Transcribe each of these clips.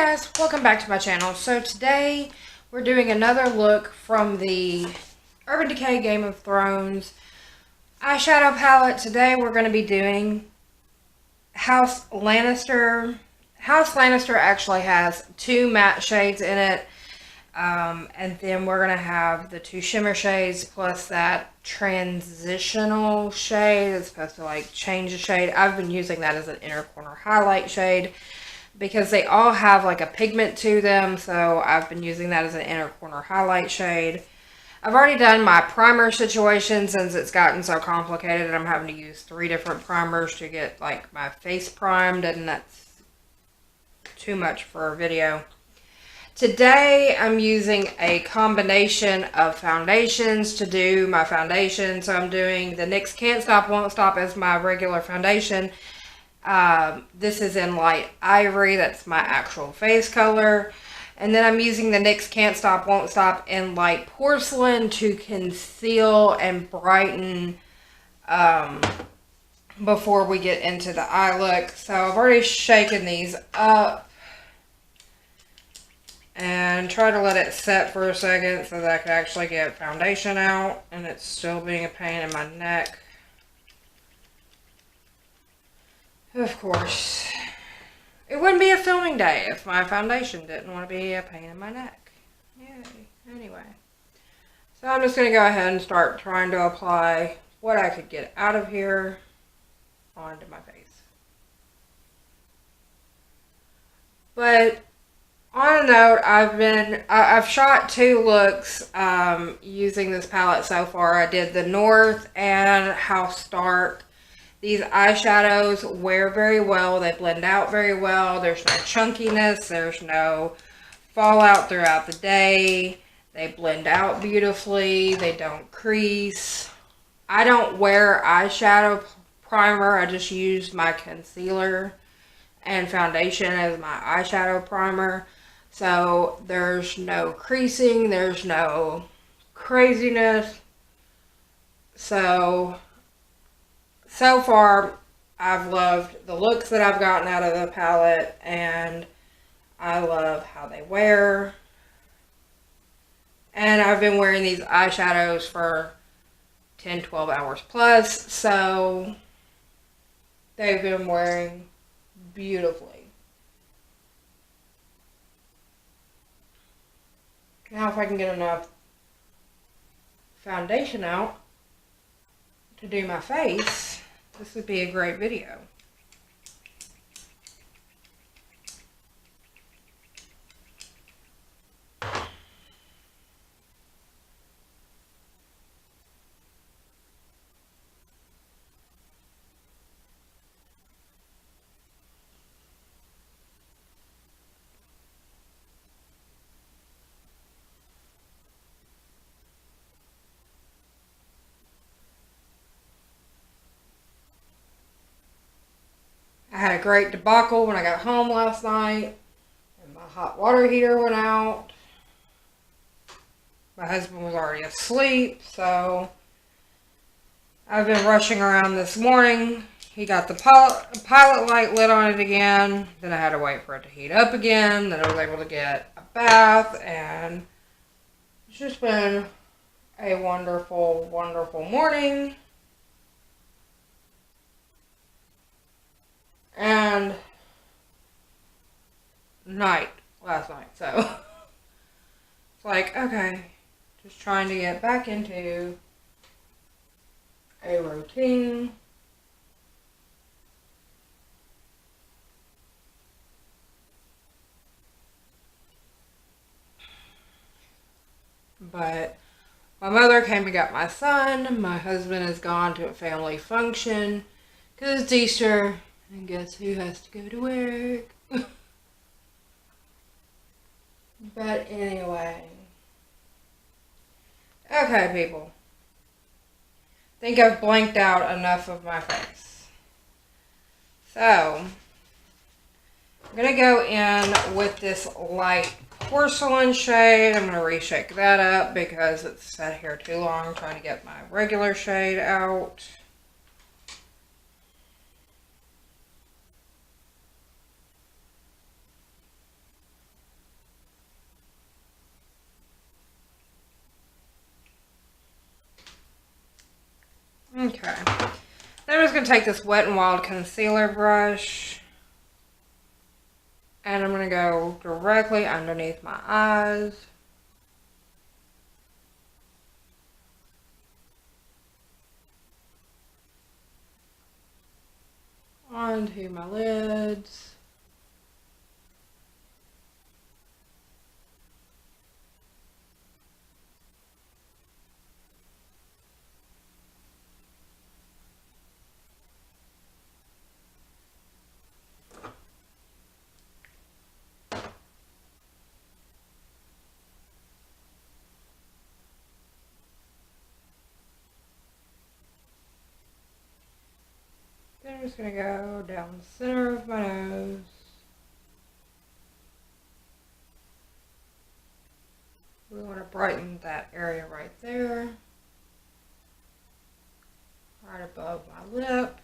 guys, welcome back to my channel. So today we're doing another look from the Urban Decay Game of Thrones eyeshadow palette. Today we're going to be doing House Lannister. House Lannister actually has two matte shades in it. And then we're going to have the two shimmer shades plus that transitional shade. It's supposed to like change the shade. I've been using that as an inner corner highlight shade, because they all have like a pigment to them, so I've been using that as an inner corner highlight shade. I've already done my primer situation since it's gotten so complicated and I'm having to use 3 different primers to get like my face primed, and that's too much for a video. Today I'm using a combination of foundations to do my foundation. So I'm doing the NYX Can't Stop Won't Stop as my regular foundation. This is in light ivory. That's my actual face color. And then I'm using the NYX Can't Stop Won't Stop in light porcelain to conceal and brighten before we get into the eye look. So I've already shaken these up and try to let it set for a second so that I can actually get foundation out, and it's still being a pain in my neck. Of course, it wouldn't be a filming day if my foundation didn't want to be a pain in my neck. Yay. Anyway, so I'm just going to go ahead and start trying to apply what I could get out of here onto my face. But on a note, I've shot 2 looks using this palette so far. I did the North and House Stark. These eyeshadows wear very well. They blend out very well. There's no chunkiness. There's no fallout throughout the day. They blend out beautifully. They don't crease. I don't wear eyeshadow primer. I just use my concealer and foundation as my eyeshadow primer. So there's no creasing. There's no craziness. So far, I've loved the looks that I've gotten out of the palette, and I love how they wear. And I've been wearing these eyeshadows for 10-12 hours plus, so they've been wearing beautifully. Now if I can get enough foundation out to do my face, this would be a great video. I had a great debacle when I got home last night, and my hot water heater went out. My husband was already asleep, so I've been rushing around this morning. He got the pilot light lit on it again. Then I had to wait for it to heat up again. Then I was able to get a bath, and it's just been a wonderful, wonderful morning. And last night, so it's like, okay, just trying to get back into a routine. But my mother came and got my son. My husband has gone to a family function because it's Easter. And guess who has to go to work? But anyway. Okay, people. I think I've blanked out enough of my face. So, I'm going to go in with this light porcelain shade. I'm going to reshake that up because it's sat here too long trying to get my regular shade out. going to take this Wet n Wild concealer brush, and I'm going to go directly underneath my eyes. Onto my lids. Then I'm just going to go down the center of my nose. We want to brighten that area right there. Right above my lip.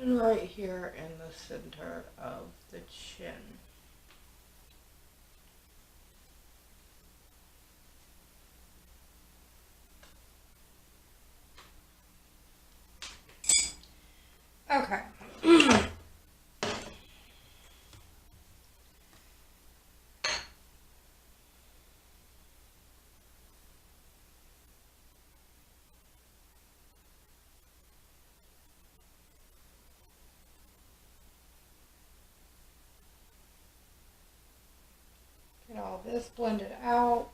And right here in the center of the chin. Okay. Get all this blended out.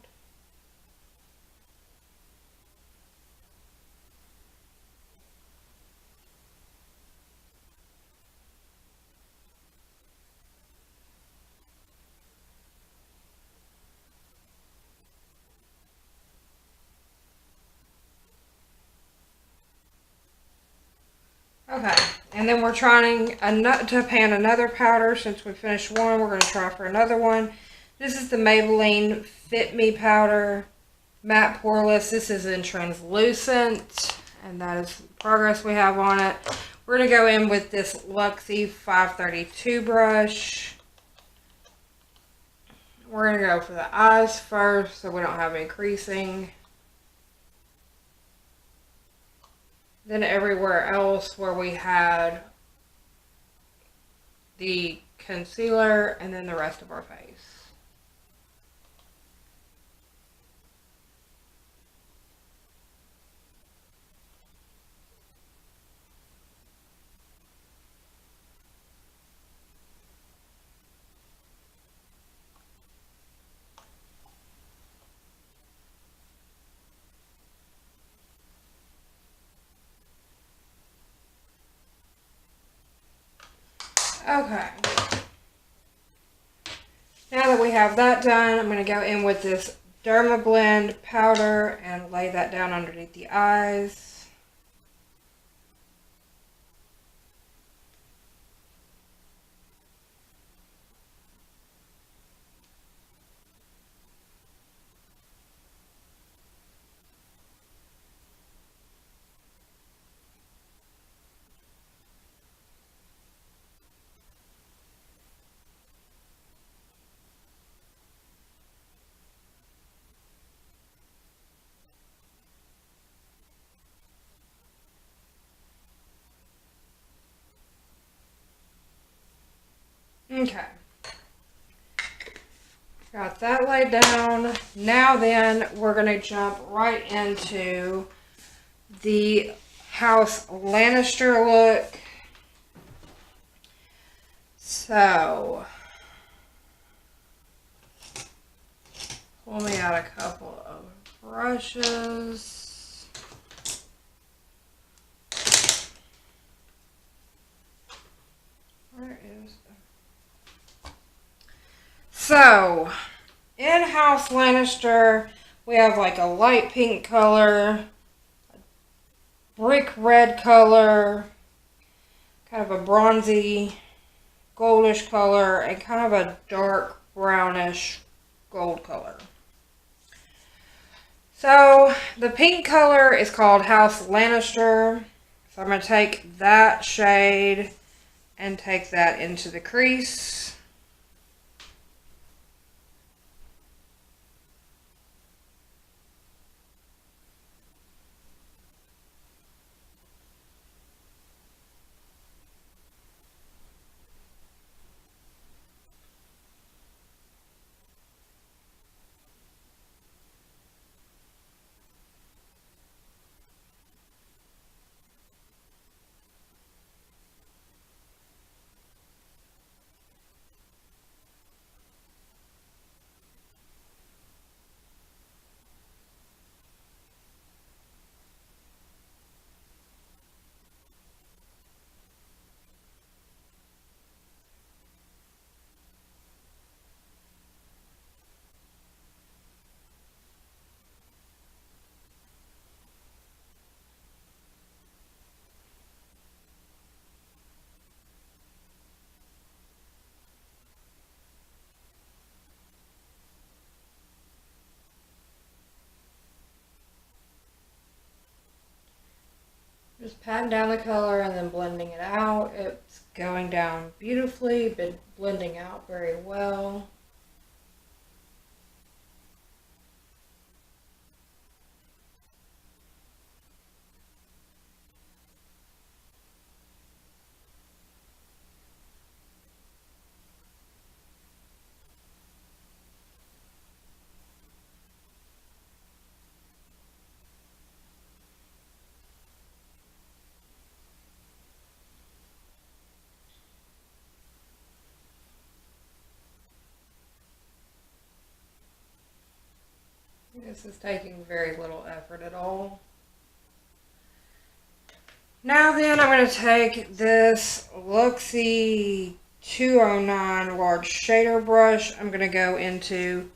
Okay, and then we're trying to pan another powder. Since we finished one, we're going to try for another one. This is the Maybelline Fit Me powder, matte poreless. This is in translucent, and that is the progress we have on it. We're going to go in with this Luxie 532 brush. We're going to go for the eyes first so we don't have any creasing. Then everywhere else where we had the concealer, and then the rest of our face. Okay. Now that we have that done, I'm going to go in with this Derma Blend powder and lay that down underneath the eyes. Okay. Got that laid down. Now then, we're going to jump right into the House Lannister look. So, pull me out a couple of brushes. Where is it? So, in House Lannister, we have like a light pink color, a brick red color, kind of a bronzy goldish color, and kind of a dark brownish gold color. So, the pink color is called House Lannister. So I'm going to take that shade and take that into the crease. Just patting down the color and then blending it out. It's going down beautifully, but blending out very well. This is taking very little effort at all. Now then, I'm going to take this Luxie 209 large shader brush. I'm going to go into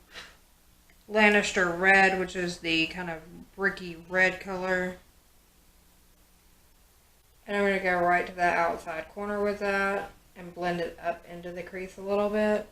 Lannister red, which is the kind of bricky red color. And I'm going to go right to that outside corner with that and blend it up into the crease a little bit.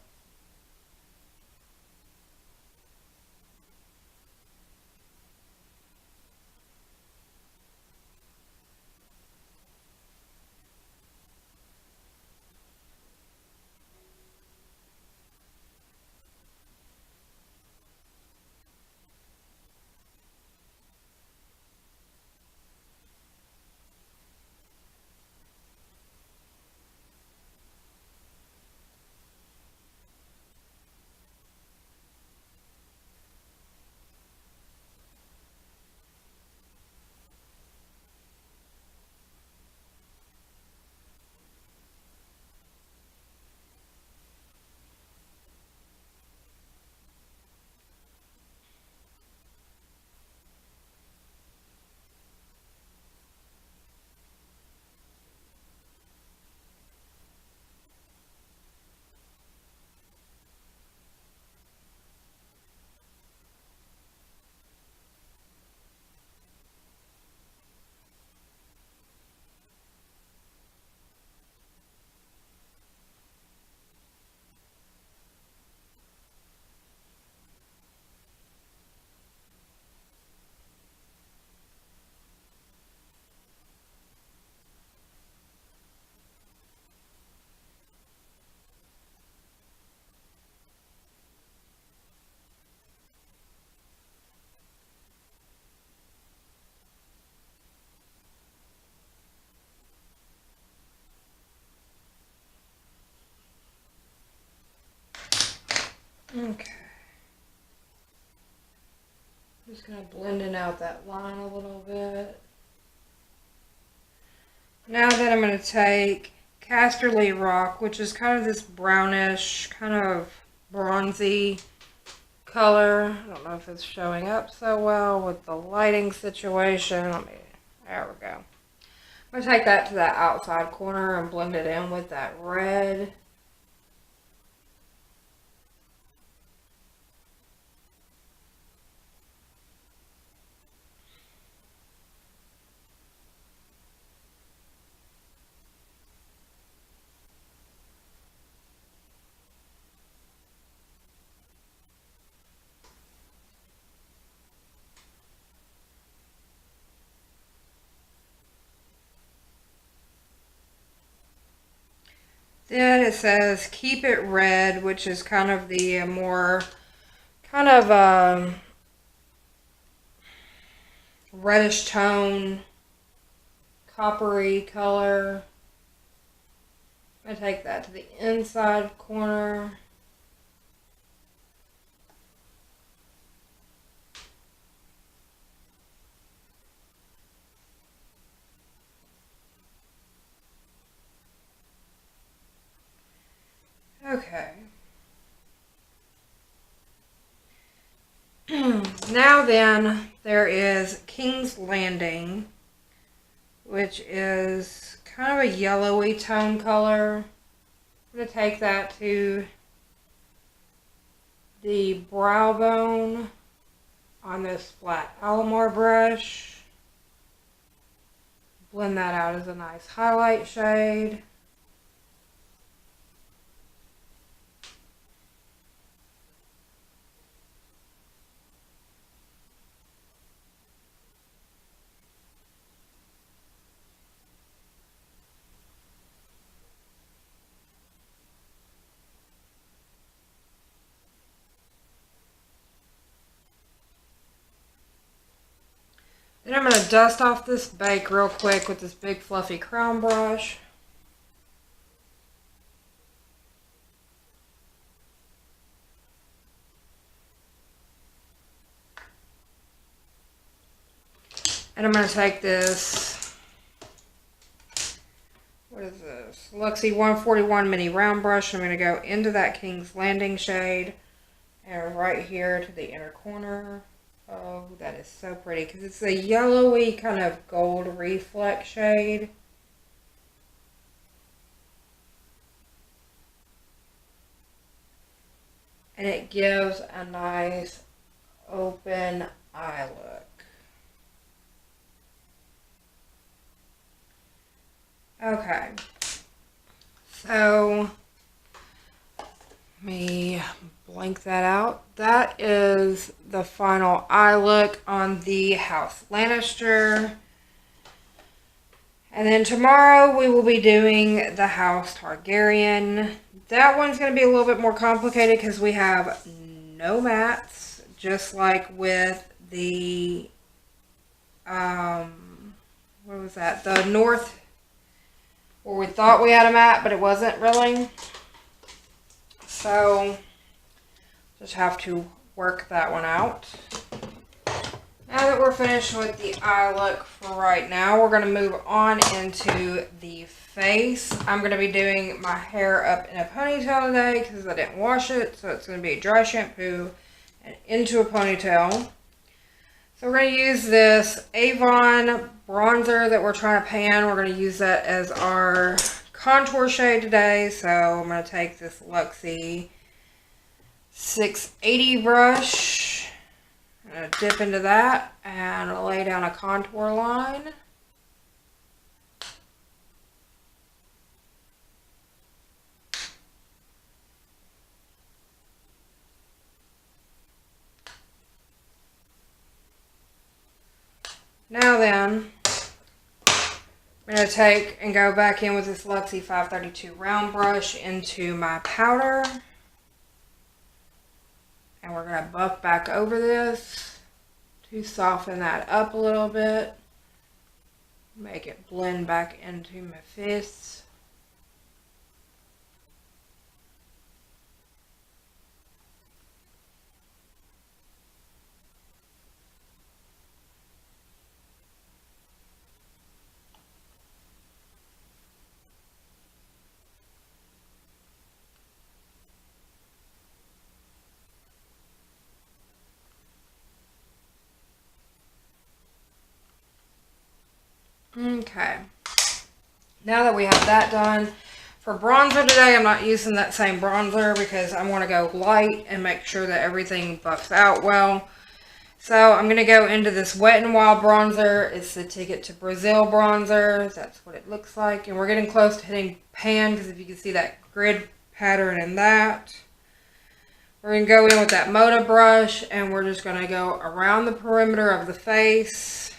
Okay. Just kind of blending out that line a little bit. Now then I'm going to take Casterly Rock, which is kind of this brownish, kind of bronzy color. I don't know if it's showing up so well with the lighting situation. There we go. I'm going to take that to that outside corner and blend it in with that red. Then it says keep it red, which is kind of the more kind of reddish tone, coppery color. I'm going to take that to the inside corner. Okay. Now then, there is King's Landing, which is kind of a yellowy tone color. I'm going to take that to the brow bone on this flat Alomar brush. Blend that out as a nice highlight shade. to dust off this bake real quick with this big fluffy crown brush. And I'm going to take this, what is this, Luxie 141 mini round brush. I'm going to go into that King's Landing shade and right here to the inner corner. Oh, that is so pretty because it's a yellowy kind of gold reflex shade. And it gives a nice open eye look. Okay, so let me blank that out. That is the final eye look on the House Lannister. And then tomorrow we will be doing the House Targaryen. That one's going to be a little bit more complicated because we have no mats, just like with the, what was that? The North, where we thought we had a mat, but it wasn't really. So, just have to work that one out. Now that we're finished with the eye look for right now, we're going to move on into the face. I'm going to be doing my hair up in a ponytail today because I didn't wash it. So it's going to be dry shampoo and into a ponytail. So we're going to use this Avon bronzer that we're trying to pan. We're going to use that as our contour shade today. So I'm going to take this Luxie 680 brush. I'm going to dip into that and lay down a contour line. Now then, I'm going to take and go back in with this Luxie 532 round brush into my powder. And we're going to buff back over this to soften that up a little bit. Make it blend back into my face. Okay, now that we have that done, for bronzer today, I'm not using that same bronzer because I want to go light and make sure that everything buffs out well. So I'm going to go into this Wet n Wild bronzer. It's the Ticket to Brazil bronzer. That's what it looks like. And we're getting close to hitting pan because if you can see that grid pattern in that. We're going to go in with that Moda brush and we're just going to go around the perimeter of the face.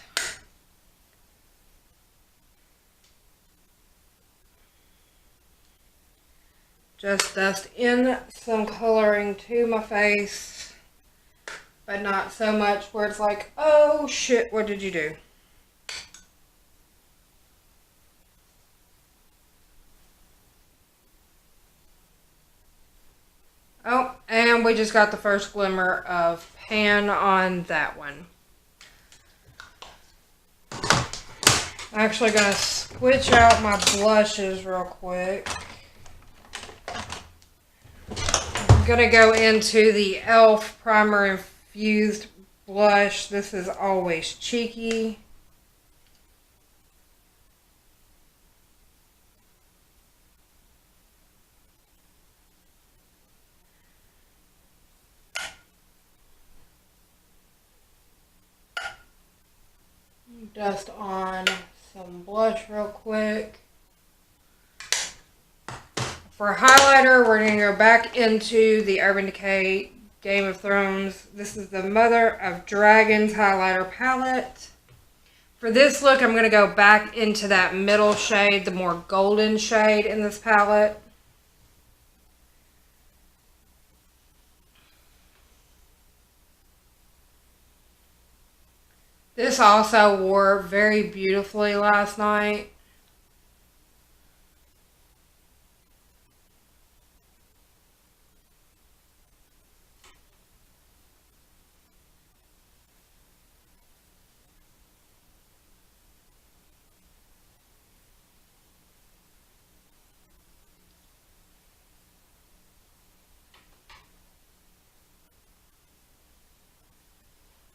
Just dust in some coloring to my face, but not so much where it's like, oh shit, what did you do? Oh, and we just got the first glimmer of pan on that one. I'm actually going to switch out my blushes real quick. I'm going to go into the e.l.f. Primer Infused Blush. This is Always Cheeky. Dust on some blush real quick. For highlighter, we're going to go back into the Urban Decay Game of Thrones. This is the Mother of Dragons highlighter palette. For this look, I'm going to go back into that middle shade, the more golden shade in this palette. This also wore very beautifully last night.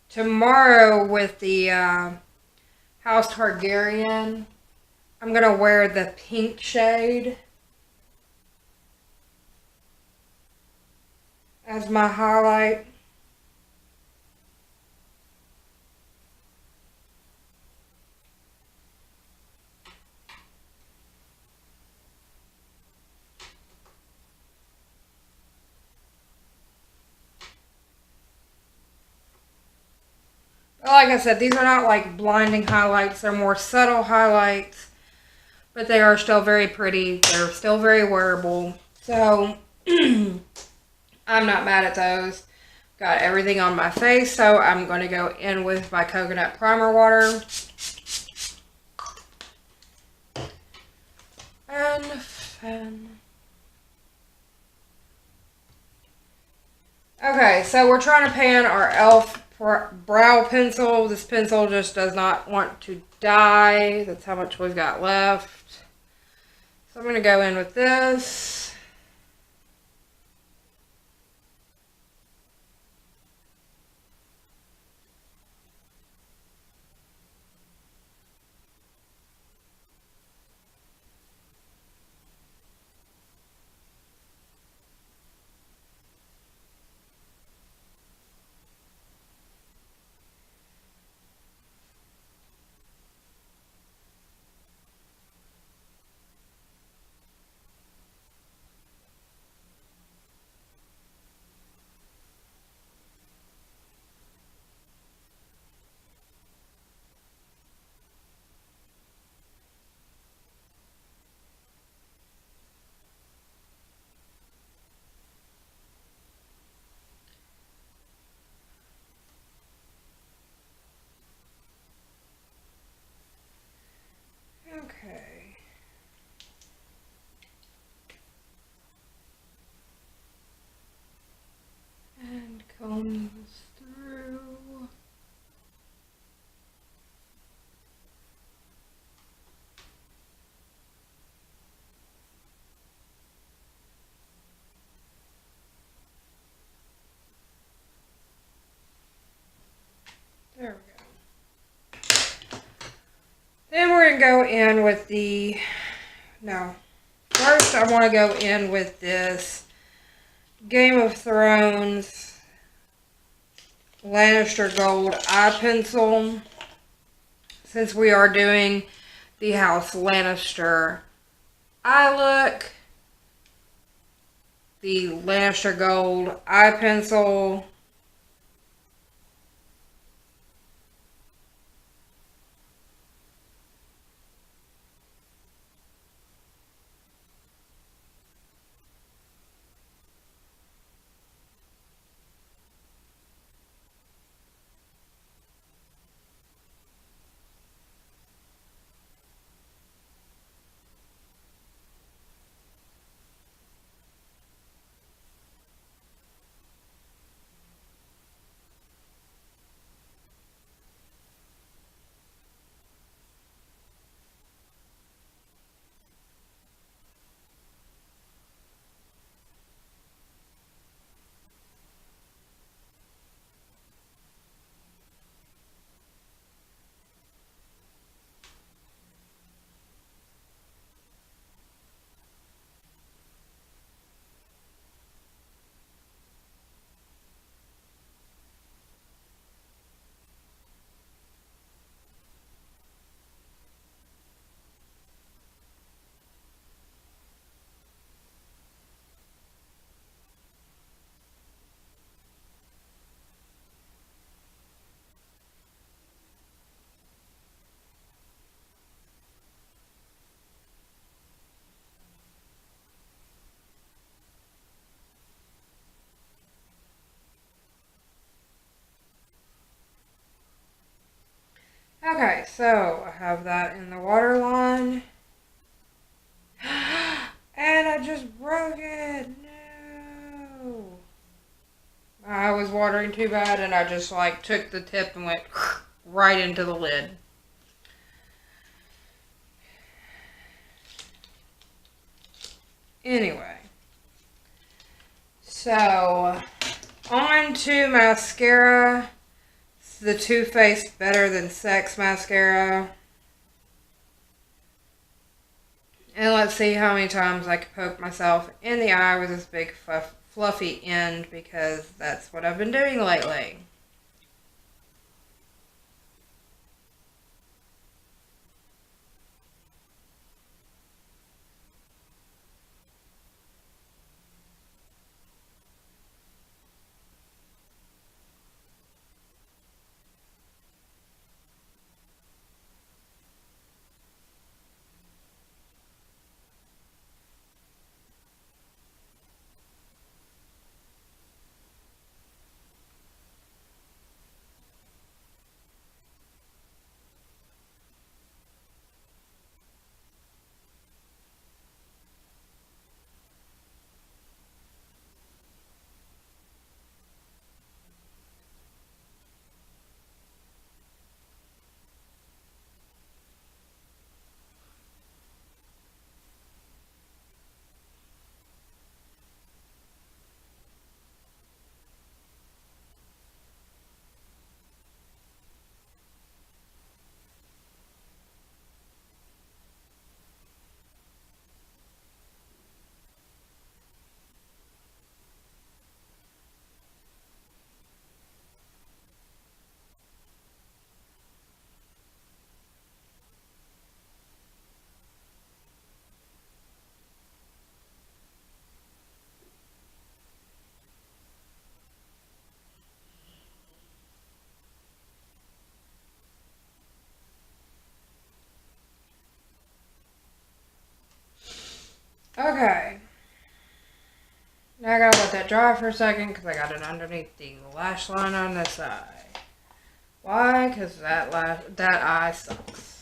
Tomorrow with the House Targaryen, I'm going to wear the pink shade as my highlight. Like I said, these are not like blinding highlights. They're more subtle highlights, but they are still very pretty. They're still very wearable. So, I'm not mad at those. Got everything on my face, so I'm going to go in with my coconut primer water. Okay, so we're trying to pan our e.l.f. brow pencil. This pencil just does not want to die. That's how much we've got left. So I'm going to go in with this. Okay. And comb this through. There we go. Then we're going to go in with the, no, first I want to go in with this Game of Thrones Lannister Gold eye pencil. Since we are doing the House Lannister eye look, the Lannister Gold eye pencil. Okay, so I have that in the water line. And I just broke it. No. I was watering too bad and I just like took the tip and went right into the lid. Anyway. So, on to mascara. It's the Too Faced Better Than Sex mascara. And let's see how many times I can poke myself in the eye with this big fluffy end, because that's what I've been doing lately. Okay. Now I gotta let that dry for a second because I got it underneath the lash line on this eye. Why? Because that eye sucks.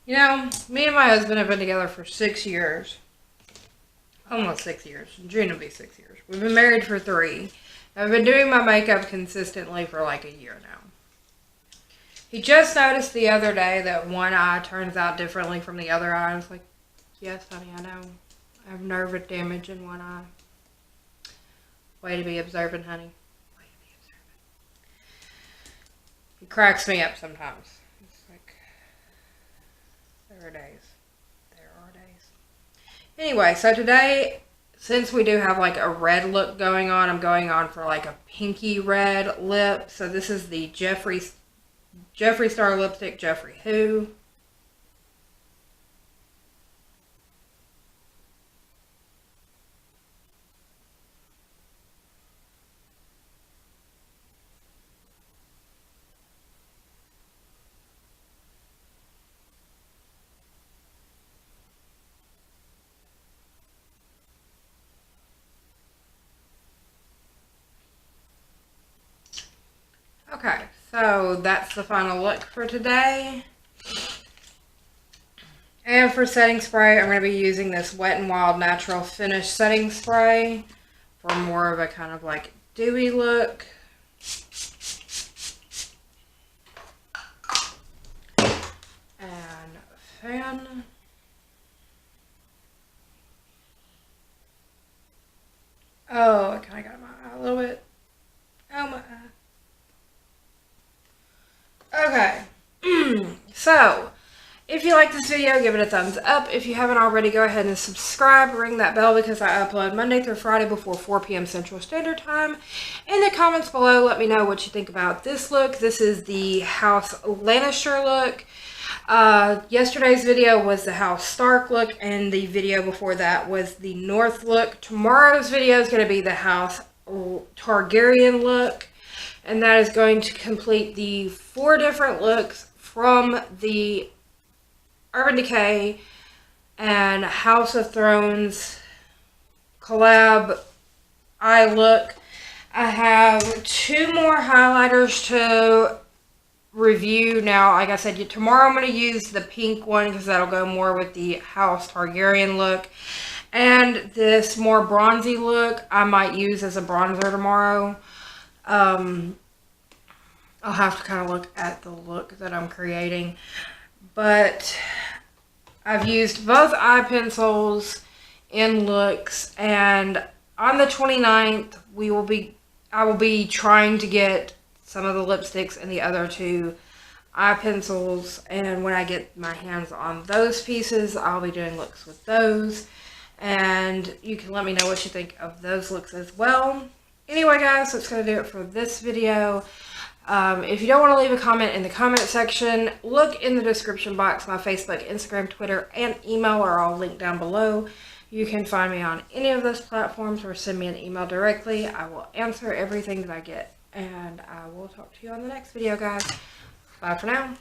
You know, me and my husband have been together for 6 years. Almost 6 years. June will be 6 years. We've been married for 3. I've been doing my makeup consistently for like a year now. He just noticed the other day that one eye turns out differently from the other eye. I was like, yes, honey, I know. I have nerve damage in one eye. Way to be observant, honey. Way to be observant. He cracks me up sometimes. It's like, there are days. Anyway, so today, since we do have like a red look going on, I'm going on for like a pinky red lip. So this is the Jeffree Star lipstick, Jeffree Who. Okay, so that's the final look for today. And for setting spray, I'm going to be using this Wet n Wild Natural Finish setting spray for more of a kind of like dewy look. And fan. Oh, I kind of got my eye a little bit. Oh, my eye. Okay, so if you like this video, give it a thumbs up. If you haven't already, go ahead and subscribe. Ring that bell because I upload Monday through Friday before 4 p.m. Central Standard Time. In the comments below, let me know what you think about this look. This is the House Lannister look. Yesterday's video was the House Stark look, and the video before that was the North look. Tomorrow's video is going to be the House Targaryen look. And that is going to complete the 4 different looks from the Urban Decay and House of Thrones collab eye look. I have 2 more highlighters to review. Now, like I said, tomorrow I'm going to use the pink one because that'll go more with the House Targaryen look. And this more bronzy look I might use as a bronzer tomorrow. I'll have to kind of look at the look that I'm creating. But I've used both eye pencils in looks, and on the 29th I will be trying to get some of the lipsticks and the other 2 eye pencils, and when I get my hands on those pieces, I'll be doing looks with those. And you can let me know what you think of those looks as well. Anyway, guys, that's going to do it for this video. If you don't want to leave a comment in the comment section, look in the description box. My Facebook, Instagram, Twitter, and email are all linked down below. You can find me on any of those platforms or send me an email directly. I will answer everything that I get. And I will talk to you on the next video, guys. Bye for now.